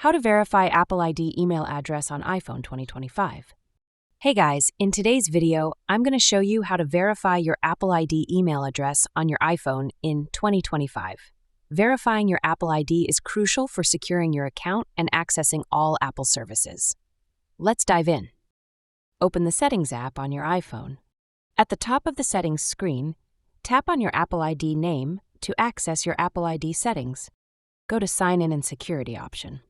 How to verify Apple ID email address on iPhone 2025. Hey guys, in today's video, I'm going to show you how to verify your Apple ID email address on your iPhone in 2025. Verifying your Apple ID is crucial for securing your account and accessing all Apple services. Let's dive in. Open the Settings app on your iPhone. At the top of the Settings screen, tap on your Apple ID name to access your Apple ID settings. Go to Sign In and Security option.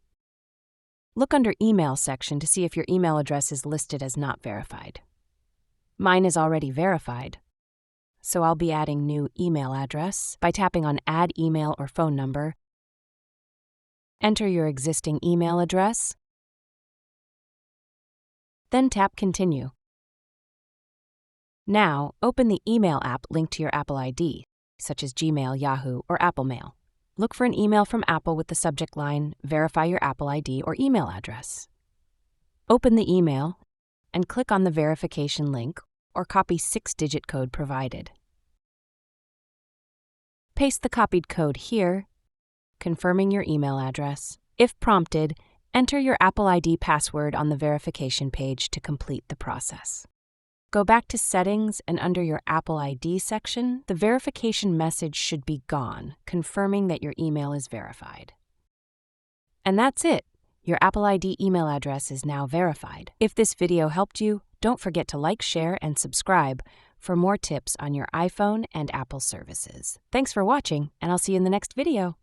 Look under Email section to see if your email address is listed as not verified. Mine is already verified, so I'll be adding new email address by tapping on Add Email or Phone Number. Enter your existing email address, then tap Continue. Now, open the email app linked to your Apple ID, such as Gmail, Yahoo, or Apple Mail. Look for an email from Apple with the subject line, Verify your Apple ID or email address. Open the email and click on the verification link or copy 6-digit code provided. Paste the copied code here, confirming your email address. If prompted, enter your Apple ID password on the verification page to complete the process. Go back to Settings and under your Apple ID section, the verification message should be gone, confirming that your email is verified. And that's it. Your Apple ID email address is now verified. If this video helped you, don't forget to like, share, and subscribe for more tips on your iPhone and Apple services. Thanks for watching, and I'll see you in the next video.